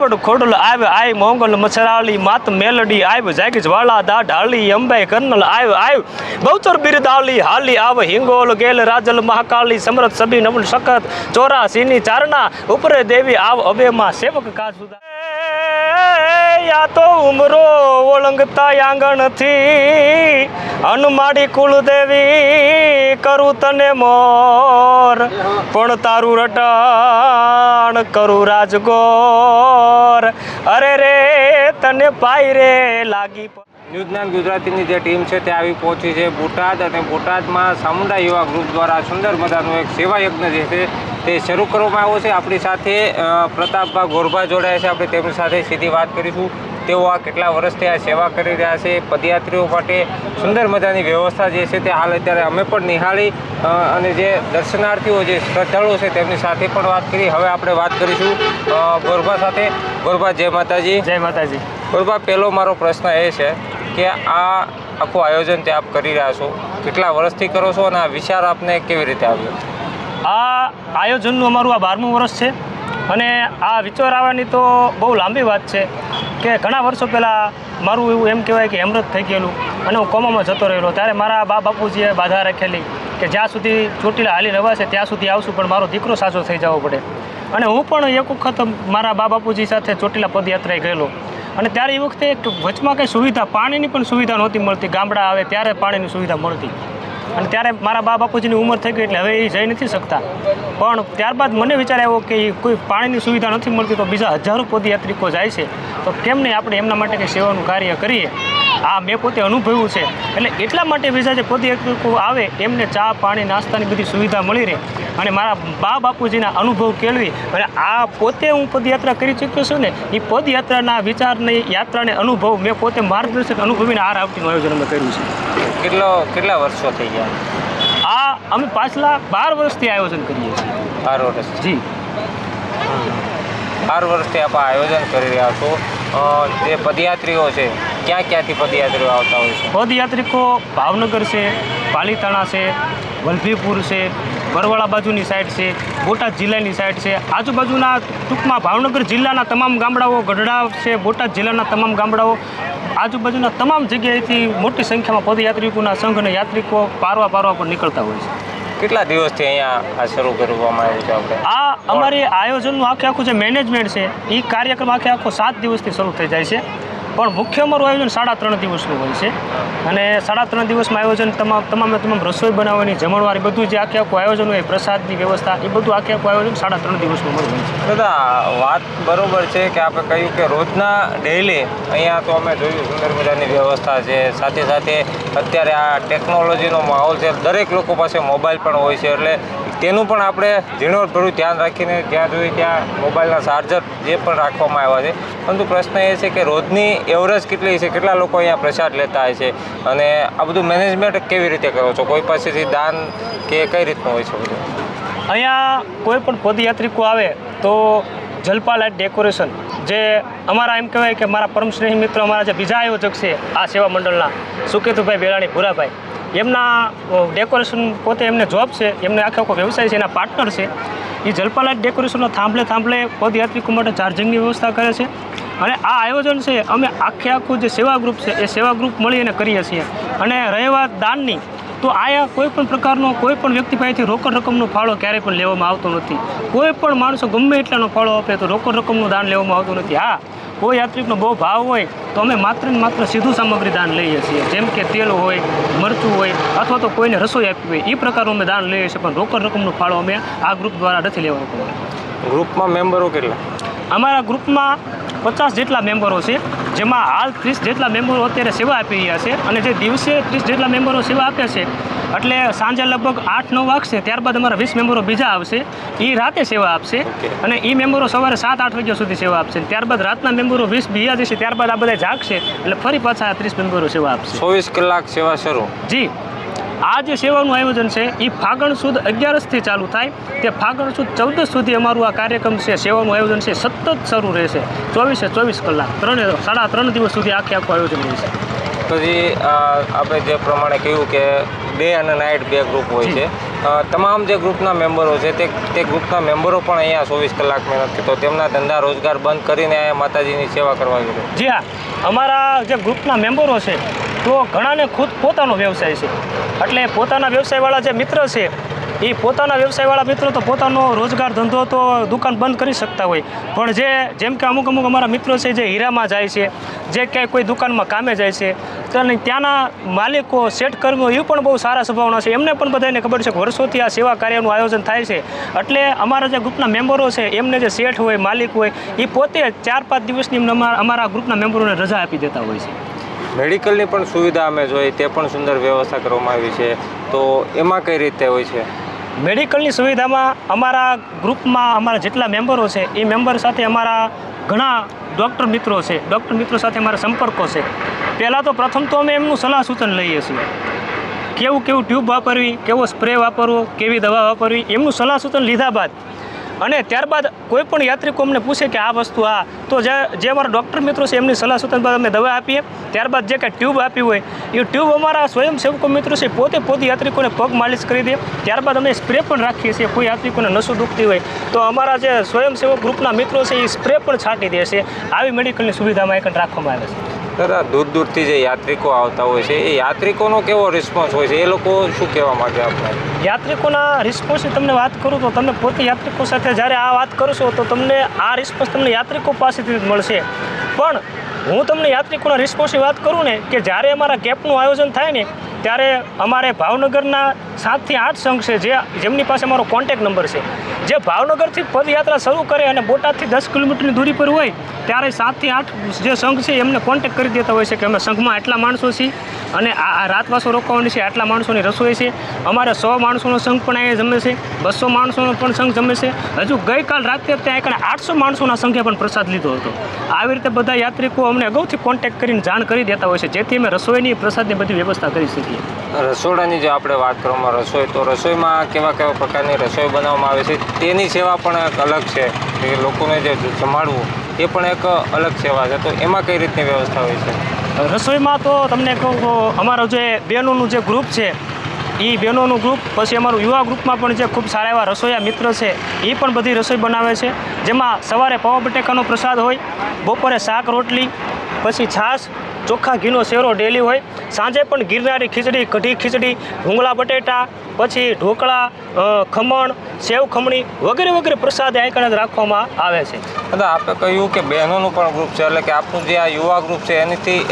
ખોડલ આવ આય મોંગલ મછરાળી માત મેલડી આવ જાગી જ્વાળા દા ઢાળી અંબે કર્નલ આવ બહુચર બિરદાળી હાલી આવ હિંગોલ ગેલ રાજલ મહાકાળી સમરથ સબી નવલ સખત 84ની ચારણા ઉપરે દેવી આવ અબેમાં સેવક કા સુધા યા તો ઉમરો ઓળંગતા આંગણથી અનમાડી કુળદેવી કરું તને મોર પણ તારું રટાણ કરું રાજગોર અરે રે તને પાય રે લાગી ન્યૂઝ9 ગુજરાતીની જે ટીમ છે તે આવી પહોંચી છે બોટાદ અને બોટાદમાં સામુદાય યુવા ગ્રુપ દ્વારા સુંદર મજાનું એક સેવા યજ્ઞ જે છે તે શરૂ કરવામાં આવ્યો છે. આપણી સાથે પ્રતાપભા ગોરભા જોડાયા છે. આપણે તેમની સાથે સીધી વાત કરીશું. તેઓ આ કેટલા વર્ષથી આ સેવા કરી રહ્યા છે. પદયાત્રીઓ માટે સુંદર મજાની વ્યવસ્થા જે છે તે હાલ અત્યારે અમે પણ નિહાળી અને જે દર્શનાર્થીઓ જે શ્રદ્ધાળુઓ છે તેમની સાથે પણ વાત કરી. હવે આપણે વાત કરીશું ગોરભા સાથે. ગોરભા જય માતાજી. જય માતાજી. ગોરભા, પહેલો મારો પ્રશ્ન એ છે કે આ આખું આયોજન તે આપ કરી રહ્યા છો, કેટલા વર્ષથી કરો છો અને આ વિચાર આપને કેવી રીતે આવ્યો? આ આયોજનનું અમારું આ 12મું વર્ષ છે અને આ વિચાર આવવાની તો બહુ લાંબી વાત છે કે ઘણા વર્ષો પહેલાં મારું એવું એમ કહેવાય કે હેમરત થઈ ગયેલું અને હું કોમામાં જતો રહેલો. ત્યારે મારા બાપુજીએ બાધા રાખેલી કે જ્યાં સુધી ચોટીલા હાલી રવાશે ત્યાં સુધી આવશું, પણ મારો દીકરો સાજો થઈ જવો પડે. અને હું પણ એક વખત મારા બાપુજી સાથે ચોટીલા પદયાત્રાએ ગયેલો અને ત્યારે એ વખતે વચમાં કંઈ સુવિધા, પાણીની પણ સુવિધા નહોતી મળતી. ગામડા આવે ત્યારે પાણીની સુવિધા મળતી અને ત્યારે મારા બાપુજીની ઉંમર થઈ ગઈ એટલે હવે એ જઈ નથી શકતા. પણ ત્યારબાદ મને વિચાર આવ્યો કે કોઈ પાણીની સુવિધા નથી મળતી તો બીજા હજારો પદયાત્રિકો જાય છે તો કેમ નહીં આપણે એમના માટે કંઈ સેવાનું કાર્ય કરીએ. આ મેં પોતે અનુભવ્યું છે. એટલે એટલા માટે બીજા જે પદયાત્રિકો આવે એમને ચા પાણી નાસ્તાની બધી સુવિધા મળી રહે અને મારા બાપુજીના અનુભવ કેળવી અને આ પોતે હું પદયાત્રા કરી ચૂક્યો છું ને એ પદયાત્રાના વિચારની યાત્રાને અનુભવ મેં પોતે માર્ગદર્શક અનુભવીને આ રાવટીનું આયોજન અમે કર્યું છે. કેટલા વર્ષો થઈ ગયા? આ અમે પાછલા 12 વર્ષથી આયોજન કરીએ છીએ. 12 વર્ષ? જી, 12 વર્ષથી આપ આયોજન કરી રહ્યા છો. જે પદયાત્રીઓ છે ક્યાંથી પદયાત્રીઓ આવતા હોય છે? પદયાત્રિકો ભાવનગર છે, પાલીતાણા છે, વલભીપુર છે, બરવાળા બાજુની સાઈડ છે, બોટાદ જિલ્લાની સાઈડ છે, આજુબાજુના ટૂંકમાં ભાવનગર જિલ્લાના તમામ ગામડાઓ, ગઢડા છે, બોટાદ જિલ્લાના તમામ ગામડાઓ, આજુબાજુના તમામ જગ્યાએથી મોટી સંખ્યામાં પદયાત્રિકોના સંઘ અને યાત્રિકો પારવા પર નીકળતા હોય છે. કેટલા દિવસથી અહીંયા આ શરૂ કરવામાં આવ્યું છે? આપણે આ અમારી આયોજનનું આખું જે મેનેજમેન્ટ છે એ કાર્યક્રમ આખો 7 દિવસથી શરૂ થઈ જાય છે, પણ મુખ્ય અમારું આયોજન 3.5 દિવસનું હોય છે અને 3.5 દિવસમાં આયોજન તમામ રસોઈ બનાવવાની, જમણવારી, બધું જે આખું આયોજન હોય, પ્રસાદની વ્યવસ્થા, એ બધું આખું આયોજન 3.5 દિવસનું હોય છે. દાદા, વાત બરોબર છે કે આપણે કહ્યું કે રોજના ડેઈલી અહીંયા તો અમે જોયું સુંદર મજાની વ્યવસ્થા છે, સાથે સાથે અત્યારે આ ટેકનોલોજીનો માહોલ છે, દરેક લોકો પાસે મોબાઈલ પણ હોય છે, એટલે તેનું પણ આપણે ઝીણવટભર્યું ધ્યાન રાખીને જ્યાં જોઈએ ત્યાં મોબાઈલના ચાર્જર જે પણ રાખવામાં આવ્યા છે. પરંતુ પ્રશ્ન એ છે કે રોજની એવરેજ કેટલી છે, કેટલા લોકો અહીંયા પ્રસાદ લેતા હોય છે અને આ બધું મેનેજમેન્ટ કેવી રીતે કરો છો? કોઈ પાસેથી દાન કે કઈ રીતનું હોય છે બધું? અહીંયા કોઈ પણ પદયાત્રિકો આવે તો જલપા લાઇટ ડેકોરેશન, જે અમારા એમ કહેવાય કે મારા પરમ સ્નેહી મિત્ર, અમારા જે બીજા આયોજક છે આ સેવા મંડળના, સુકેતુભાઈ બેલાણી ભૂરાભાઈ, એમના ડેકોરેશન પોતે એમને જોબ છે, એમને આખો વ્યવસાય છે, એના પાર્ટનર છે. એ જલપા લાઇટ ડેકોરેશનનો થાંભલે પદયાત્રિકો માટે ચાર્જિંગની વ્યવસ્થા કરે છે અને આ આયોજન છે અમે આખું જે સેવા ગ્રુપ છે એ સેવા ગ્રુપ મળીને કરીએ છીએ. અને રહી વાત દાનની, તો આયા કોઈ પણ પ્રકારનો કોઈ પણ વ્યક્તિ પાસેથી રોકડ રકમનો ફાળો ક્યારેય પણ લેવામાં આવતો નથી. કોઈ પણ માણસો ગમે એટલાનો ફાળો આપે તો રોકડ રકમનું દાન લેવામાં આવતું નથી. હા, કોઈ યાત્રિકનો બહુ ભાવ હોય તો અમે માત્ર ને માત્ર સીધું સામગ્રી દાન લઈએ છીએ, જેમ કે તેલ હોય, મરચું હોય અથવા તો કોઈને રસોઈ આપવી હોય, એ પ્રકારનું અમે દાન લઈએ છીએ, પણ રોકડ રકમનો ફાળો અમે આ ગ્રુપ દ્વારા નથી લેવાનો પડતો. ગ્રુપમાં મેમ્બરો કેટલા? અમારા ગ્રુપમાં 50 જેટલા મેમ્બરો છે, જેમાં હાલ 30 જેટલા મેમ્બરો અત્યારે સેવા આપી રહ્યા છે અને જે દિવસે 30 જેટલા મેમ્બરો સેવા આપે છે એટલે સાંજે લગભગ 8-9 વાગશે ત્યારબાદ અમારા 20 મેમ્બરો બીજા આવશે, એ રાતે સેવા આપશે અને એ મેમ્બરો સવારે 7-8 વાગ્યા સુધી સેવા આપશે. ત્યારબાદ રાતના મેમ્બરો 20 બીજા જશે, ત્યારબાદ આ બધા જાગશે એટલે ફરી પાછા 30 મેમ્બરો સેવા આપશે. 24 કલાક સેવા શરૂ? જી. આ જે સેવાનું આયોજન છે એ ફાગણ સુદ 11થી ચાલુ થાય તે ફાગણ સુદ 14 સુધી અમારું આ કાર્યક્રમ છે, સેવાનું આયોજન છે, સતત શરૂ રહેશે 24 કલાક, 3.5 દિવસ સુધી આખું આયોજન રહેશે. પછી આપણે જે પ્રમાણે કહ્યું કે ડે અને નાઇટ 2 ગ્રુપ હોય છે. તમામ જે ગ્રુપના મેમ્બરો છે તે ગ્રુપના મેમ્બરો પણ અહીંયા 24 કલાક મહેનત કરતો તેમના ધંધા રોજગાર બંધ કરીને અહીંયા માતાજીની સેવા કરવા ગયો. જી હા, અમારા જે ગ્રુપના મેમ્બરો છે તો ઘણાને ખુદ પોતાનો વ્યવસાય છે, એટલે પોતાના વ્યવસાયવાળા જે મિત્ર છે એ પોતાના વ્યવસાયવાળા મિત્રો તો પોતાનો રોજગાર ધંધો તો દુકાન બંધ કરી શકતા હોય, પણ જેમ કે અમુક અમારા મિત્રો છે જે હીરામાં જાય છે, જે ક્યાંય કોઈ દુકાનમાં કામે જાય છે, ત્યાંના માલિકો સેટ કર્મીઓ એ પણ બહુ સારા સ્વભાવના છે. એમને પણ બધાને ખબર છે કે વર્ષોથી આ સેવા કાર્યનું આયોજન થાય છે, એટલે અમારા જે ગ્રુપના મેમ્બરો છે એમને જે શેઠ હોય, માલિક હોય, એ પોતે 4-5 દિવસની અમારા ગ્રુપના મેમ્બરોને રજા આપી દેતા હોય છે. મેડિકલની પણ સુવિધા અમે જોઈ, તે પણ સુંદર વ્યવસ્થા કરવામાં આવી છે, તો એમાં કઈ રીતે હોય છે? મેડિકલની સુવિધામાં અમારા ગ્રુપમાં અમારા જેટલા મેમ્બરો છે એ મેમ્બર સાથે અમારા ઘણા ડૉક્ટર મિત્રો છે, ડૉક્ટર મિત્રો સાથે અમારા સંપર્કો છે. પહેલાં તો પ્રથમ તો અમે એમનું સલાહ સૂચન લઈએ છીએ, કેવું ટ્યુબ વાપરવી, કેવો સ્પ્રે વાપરવો, કેવી દવા વાપરવી, એમનું સલાહ સૂચન લીધા બાદ અને ત્યારબાદ કોઈ પણ યાત્રિકો અમને પૂછે કે આ વસ્તુ તો જે અમારા ડૉક્ટર મિત્રો છે એમની સલાહ સૂચન બાદ અમે દવા આપીએ. ત્યારબાદ જે કાંઈ ટ્યુબ આપી હોય એ ટ્યુબ અમારા સ્વયંસેવકો મિત્રો છે પોતે યાત્રિકોને પગ માલિશ કરી દે. ત્યારબાદ અમે સ્પ્રે પણ રાખીએ છીએ, કોઈ યાત્રિકોને નસો દુખતી હોય તો અમારા જે સ્વયંસેવક ગ્રુપના મિત્રો છે એ સ્પ્રે પણ છાંટી દે છે. આવી મેડિકલની સુવિધામાં એક રાખવામાં આવે છે. દાદા, દૂરથી જે યાત્રિકો આવતા હોય છે એ યાત્રિકોનો કેવો રિસ્પોન્સ હોય છે, એ લોકો શું કહેવા માંગે આપણે? યાત્રિકોના રિસ્પોન્સની તમને વાત કરું તો તમે પોતે યાત્રિકો સાથે જ્યારે આ વાત કરશો તો તમને આ રિસ્પોન્સ તમને યાત્રિકો પાસેથી જ મળશે. પણ હું તમને યાત્રિકોના રિસ્પોન્સની વાત કરું ને કે જ્યારે અમારા કેમ્પનું આયોજન થાય ને ત્યારે અમારે ભાવનગરના 7 થી 8 સંઘ છે જેમની પાસે અમારો કોન્ટેક્ટ નંબર છે, જે ભાવનગરથી પદયાત્રા શરૂ કરે અને બોટાદથી 10 કિલોમીટરની દૂરી પર હોય ત્યારે 7 થી 8 જે સંઘ છે એમને કોન્ટેક્ટ કરી દેતા હોય છે કે અમે સંઘમાં આટલા માણસો છીએ અને આ રાતવાસો રોકવાની છે, આટલા માણસોની રસોઈ છે, અમારે 100 માણસોનો સંઘ પણ અહીંયા જમે છે, 200 માણસોનો પણ સંઘ જમે છે. હજુ ગઈકાલ રાત્રે ત્યાં 800 માણસોના સંઘે પણ પ્રસાદ લીધો હતો. આવી રીતે બધા યાત્રિકો અમને અગાઉથી કોન્ટેક્ટ કરીને જાણ કરી દેતા હોય છે, જેથી અમે રસોઈની પ્રસાદની બધી વ્યવસ્થા કરી શકીએ. રસોડાની જો આપણે વાત કરવામાં રસોઈ, તો રસોઈમાં કેવા પ્રકારની રસોઈ બનાવવામાં આવે છે તેની સેવા પણ એક અલગ છે, કે લોકોને જે સંભાળવું એ પણ એક અલગ સેવા છે, તો એમાં કઈ રીતની વ્યવસ્થા હોય છે? રસોઈમાં તો તમને કહું તો અમારો જે બહેનોનું જે ગ્રુપ છે એ બહેનોનું ગ્રુપ, પછી અમારું યુવા ગ્રુપમાં પણ જે ખૂબ સારા એવા રસોઈયા મિત્ર છે એ પણ બધી રસોઈ બનાવે છે, જેમાં સવારે પૌવા બટેકાનો પ્રસાદ હોય, બપોરે શાક રોટલી, પછી છાશ, ચોખ્ખા ઘીનો શેરો ડેલી હોય, સાંજે પણ ગિરનારી ખીચડી, કઢી ખીચડી, ભૂંગળા બટેટા, પછી ઢોકળા, ખમણ, સેવ ખમણી વગેરે પ્રસાદ અહીં રાખવામાં આવે છે. દાદા, આપણે કહ્યું કે બહેનોનું પણ ગ્રુપ છે, એટલે કે આપણું જે આ યુવા ગ્રુપ છે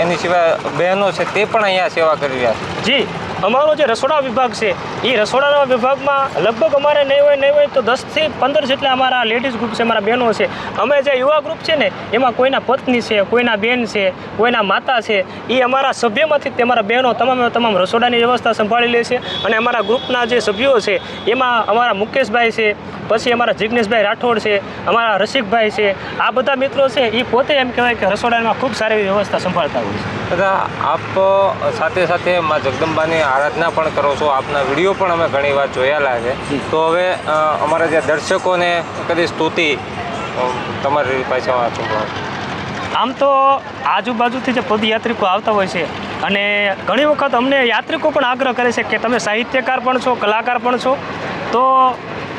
એની સિવાય બહેનો છે તે પણ અહીંયા સેવા કરી રહ્યા છે. જી, અમારો જે રસોડા વિભાગ છે એ રસોડાના વિભાગમાં લગભગ અમારે નહીં હોય તો 10 થી 15 જેટલા અમારા લેડીઝ ગ્રુપ છે, અમારા બહેનો છે. અમે જે યુવા ગ્રુપ છે ને એમાં કોઈના પત્ની છે, કોઈના બેન છે, કોઈના માતા છે, એ અમારા સભ્યમાંથી જ અમારા બહેનો તમામ રસોડાની વ્યવસ્થા સંભાળી લે છે. અને અમારા ગ્રુપના જે સભ્યો છે એમાં અમારા મુકેશભાઈ છે, પછી અમારા જિગ્નેશભાઈ રાઠોડ છે, અમારા રસિકભાઈ છે, આ બધા મિત્રો છે એ પોતે એમ કહેવાય કે રસોડામાં ખૂબ સારી વ્યવસ્થા સંભાળતા હોય છે. દાદા, આપ સાથે માં જગદંબાની આરાધના પણ કરો છો, આપના વિડીયો પણ અમે ઘણી વાર જોયેલા છે, તો હવે અમારા જે દર્શકોને કદી સ્તુતિ તમારી પાસે આમ તો આજુબાજુથી જે પદયાત્રિકો આવતા હોય છે અને ઘણી વખત અમને યાત્રિકો પણ આગ્રહ કરે છે કે તમે સાહિત્યકાર પણ છો, કલાકાર પણ છો, તો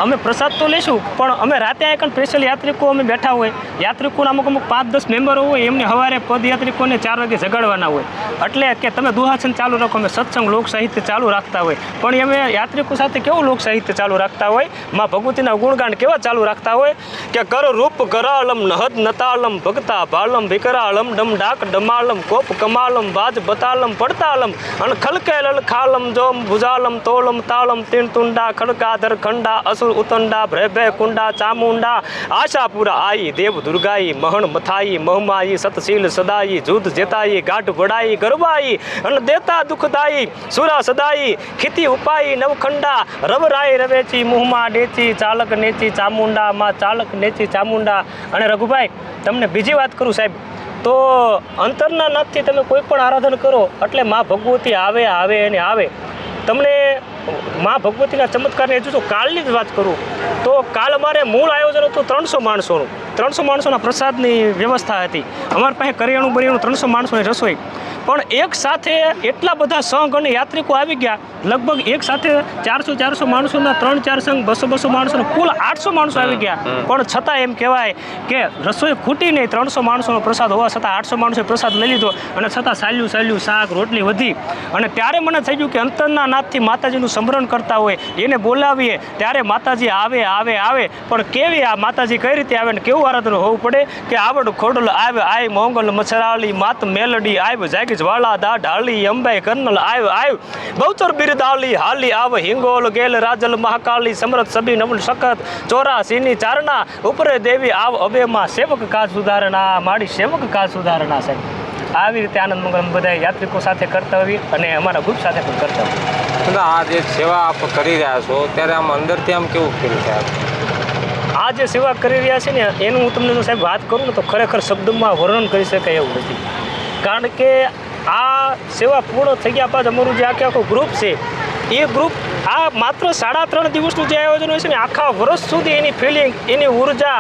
અમે પ્રસાદ તો લઈશું પણ અમે રાતે અહીં સ્પેશિયલ યાત્રિકો અમે બેઠા હોય, યાત્રિકોના અમુક 5-10 મેમ્બરો હોય, એમને સવારે પદયાત્રિકોને 4 વાગે જગાડવાના હોય, એટલે કે તમે દુહાસન ચાલુ રાખો, અમે સત્સંગ લોક સાહિત્ય ચાલુ રાખતા હોય. પણ અમે યાત્રિકો સાથે કેવું લોક સાહિત્ય ચાલુ રાખતા હોય, માં ભગવતીના ગુણગાન કેવા ચાલુ રાખતા હોય કે કર રૂપ કરાલમ નહદ નતાલમ ભગતા ભાલમ વિકરાલમ ડમ ડાક ડમાલમ કોપ કમાલમ બાજ બતાલમ પડતાલમ અને ખલકે લલખાલમ જોમ ભુજાલમ તોલમ તાલમ તીણ તુંડા ખડકાધર ખંડા અસુર ઉતંડા ભ્રેભે કુંડા ચામુંડા આશાપુરા આઈ દેવ દુર્ગાઈ મહણ મથાઈ મહમાઈ સતશીલ સદાઈ જુદ જેતાઈ ગાઢ વડાઈ ગરબાઈ અને દેતા દુખદાઈ સુરા સદાઈ ખીતી ઉપાઈ નવખંડા રવરાઈ રવેચી મુહમાં ડેચી ચાલક નેચી ચામુંડા માં ચાલક નેચી ચામુંડા. અને રઘુભાઈ, તમને બીજી વાત કરું સાહેબ, તો અંતરના નાથથી તમે કોઈ પણ આરાધન કરો એટલે માં ભગવતી આવે અને આવે. તમને મા ભગવતીના ચમત્કારની હજુ જો કાલની જ વાત કરું તો કાલ અમારે મૂળ આયોજન હતું 300 માણસોનું. 300 માણસોના પ્રસાદની વ્યવસ્થા હતી. અમારી પાસે કરિયાણું બરિયાણું 300 માણસોની રસોઈ. પણ એક સાથે એટલા બધા સંઘ અને યાત્રિકો આવી ગયા, લગભગ એક સાથે 400 માણસોના 3-4 સંઘ 200 માણસોના કુલ 800 માણસો આવી ગયા. પણ છતાં એમ કહેવાય કે રસોઈ ખૂટી નહીં. 300 માણસોનો પ્રસાદ હોવા છતાં 800 માણસોએ પ્રસાદ લઈ લીધો અને છતાં સાલ્યું શાક રોટલી વધી. અને ત્યારે મને થઈ ગયું કે અંતરના નાથથી માતાજીનું સ્મરણ કરતા હોય એને બોલાવીએ ત્યારે માતાજી આવે પણ કેવી આ માતાજી કઈ રીતે આવે ને કેવું આરાધન હોવું પડે કે આવડ ખોડલ આવે આય મોંગલ મછરાળી માત મેલડી આવ જાગી જ્વાળા દા ઢાળી અંબાઈ કર્નલ આવ બહુચર બિરદાળી હાલી આવ હિંગોલ ગેલ રાજલ મહાકાળી સમરથ સબી નવલ સખત ચોરા સીની ચારણા ઉપરે દેવી આવ અબેમાં સેવક કાજ સુધારણા માડી સેવક કાજ સુધારણા સાહેબ. આવી રીતે આનંદ મંગલ બધા યાત્રિકો સાથે કરતા હોઈએ અને અમારા ગ્રુપ સાથે પણ કરતા હોઈએ. આ જે સેવા આપ કરી રહ્યા છો ત્યારે આમ અંદરથી આમ કેવું ફીલ થાય? આ જે સેવા કરી રહ્યા છે ને એનું હું તમને સાહેબ વાત કરું ને તો ખરેખર શબ્દમાં વર્ણન કરી શકાય એવું નથી. કારણ કે આ સેવા પૂર્ણ થઈ ગયા બાદ અમારું જે આખું ગ્રુપ છે એ ગ્રુપ આ માત્ર 3.5 દિવસનું જે આયોજન હોય છે ને આખા વર્ષ સુધી એની ફિલિંગ એની ઉર્જા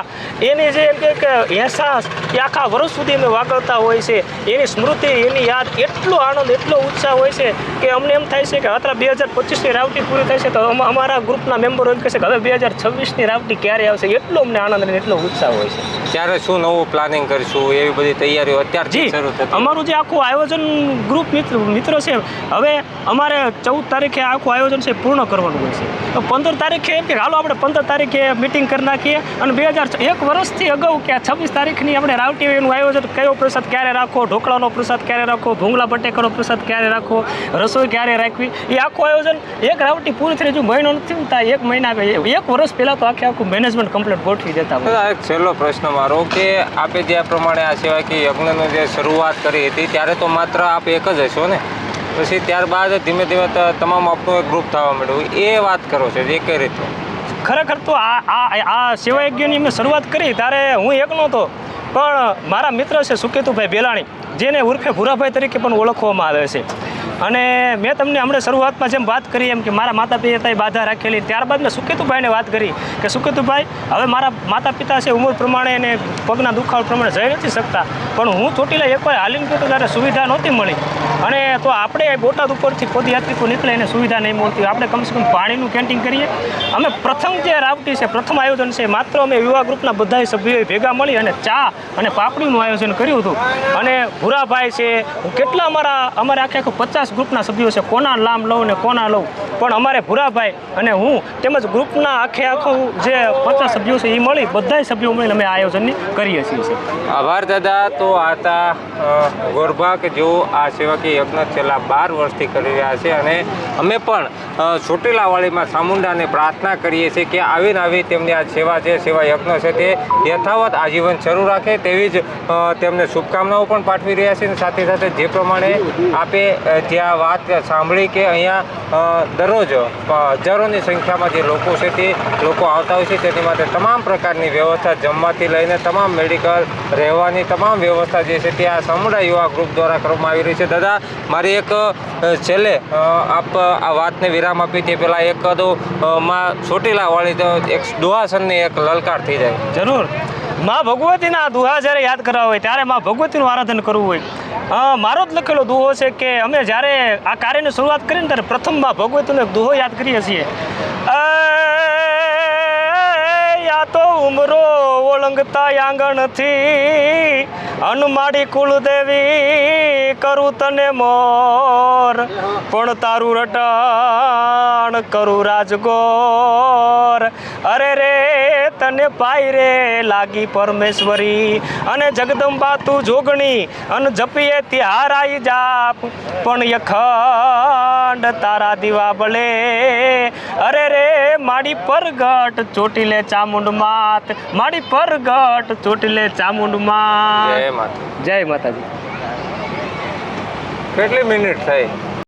એની જે એમ કે અહેસાસ એ આખા વર્ષ સુધી અમે વાગળતા હોય છે. એની સ્મૃતિ એની યાદ એટલો આનંદ એટલો ઉત્સાહ હોય છે કે અમને એમ થાય છે કે અત્યારે 2025ની રાવટી પૂરી થાય છે તો અમારા ગ્રુપના મેમ્બરો એમ કહે છે કે હવે 2026ની રાવટી ક્યારે આવશે. એટલો અમને આનંદ અને એટલો ઉત્સાહ હોય છે. ત્યારે શું નવું પ્લાનિંગ કરીશું એવી બધી તૈયારીઓ અત્યારથી શરૂ થતી? અમારું જે આખું આયોજન ગ્રુપ મિત્રો છે હવે અમારે 14 તારીખે આખું આયોજન છે પૂર્ણ કરવાનું હોય છે. તો 15 તારીખે એમ કે હાલો આપણે 15 તારીખે મિટિંગ કરી નાખીએ અને 1 વર્ષથી અગાઉ કે 26 તારીખની આપણે રાવટી એનું આયોજન કયો પ્રસાદ ક્યારે રાખવો, ઢોકળાનો પ્રસાદ ક્યારે રાખવો, ભૂંગળા બટેકાનો પ્રસાદ ક્યારે રાખવો, રસોઈ ક્યારે રાખવી, એ આખું આયોજન એક રાવટી પૂરી થઈ જો મહિનો નથી થતા 1 મહિના 1 વર્ષ પહેલાં તો આખું મેનેજમેન્ટ કમ્પ્લીટ ગોઠવી દેતા હોય. એક છેલ્લો પ્રશ્ન મારો કે આપે જે પ્રમાણે આ સેવાકીય યજ્ઞની જે શરૂઆત કરી હતી ત્યારે તો માત્ર આપ એક જ હશો ને? પછી ત્યારબાદ ધીમે તમામ આપનું એક ગ્રુપ થવા માંડ્યું, એ વાત કરો છો એ કઈ રીતે? ખરેખર તો આ સેવા યજ્ઞની મેં શરૂઆત કરી ત્યારે હું એકલો હતો, પણ મારા મિત્ર છે સુકેતુભાઈ બેલાણી જેને ઉર્ફે ભૂરાભાઈ તરીકે પણ ઓળખવામાં આવે છે. અને મેં તમને હમણાં શરૂઆતમાં જેમ વાત કરી એમ કે મારા માતા પિતાએ બાધા રાખેલી, ત્યારબાદ મેં સુકેતુભાઈને વાત કરી કે સુકેતુભાઈ હવે મારા માતા પિતા છે ઉંમર પ્રમાણે અને પગના દુખાવા પ્રમાણે જઈ નથી શકતા, પણ હું ચોટીલા એકવાર હાલીને ગયો તો ત્યારે સુવિધા નહોતી મળી. અને તો આપણે બોટાદ ઉપરથી પદયાત્રિકો નીકળે એને સુવિધા નહીં મળતી, આપણે કમસે કમ પાણીનું કેન્ટીન કરીએ. અમે પ્રથમ જે રાવટી છે પ્રથમ આયોજન છે માત્ર અમે યુવા ગ્રુપના બધા સભ્યોએ ભેગા મળી અને ચા અને પાપડીનું આયોજન કર્યું હતું. અને ભૂરાભાઈ છે કેટલા અમારે આખે 50 ગ્રુપના સભ્યો છે, કોના નામ લઉં ને કોના લઉં, પણ અમારે ભૂરાભાઈ અને હું તેમજ ગ્રુપના આખું જે 50 સભ્યો છે એ મળી બધા સભ્યો મળીને અમે આયોજનની કરીએ છીએ. આભાર દાદા. તો આ હતા ગોરભા કે જેઓ આ સેવાકીય યજ્ઞ છેલ્લા 12 વર્ષથી કરી રહ્યા છે અને અમે પણ ચોટીલાવાડીમાં ચામુંડાને પ્રાર્થના કરીએ છીએ કે આવી તેમની આ સેવા છે સેવા યજ્ઞ છે તે યથાવત આજીવન શરૂ રાખે તેવી જ તેમને શુભકામનાઓ પણ પાઠવી રહ્યા છે. સાથે સાથે જે પ્રમાણે આપે જ્યાં વાત સાંભળી કે અહીંયા દરરોજ હજારોની સંખ્યામાં જે લોકો છે તે લોકો આવતા હોય છે, તેની માટે તમામ પ્રકારની વ્યવસ્થા જમવાથી લઈને તમામ મેડિકલ રહેવાની તમામ વ્યવસ્થા જે છે તે આ ચામુંડા યુવા ગ્રુપ દ્વારા કરવામાં આવી રહી છે. દાદા મારી એક છેલ્લે આપ આ વાતને વિરામ આપી તે પહેલાં એક માં ચોટીલાવાળી તો એક દુહાસનની એક લલકાર થઈ જાય. જરૂર. મા ભગવતીના દુહા જ્યારે યાદ કરવા હોય ત્યારે મા ભગવતીનું આરાધન કરવું હોય. મારો જ લખેલો દુહો છે કે અમે જ્યારે આ કાર્યની શરૂઆત કરીને ત્યારે પ્રથમ મા ભગવતીનો એક દુહો યાદ કરીએ છીએ. યા તો ઉમરો ઓળંગતા આંગણથી અનમાડી કુળદેવી કરું તને મોર, પણ તારું રટણ કરું રાજગોર. અરે રે તને પાય રે લાગી પરમેશ્વરી અને જગદંબા તું જોગણી અને જપીએ ત્યાં આવી જાપ, પણ યખંડ તારા દીવા બળે. અરે રે માડી પરગટ ચોટીલે ચામુંડ માત, માડી પરગટ ચોટીલે ચામુંડ માત. જય માતા. જય માતાજી. કેટલી મિનિટ થઈ?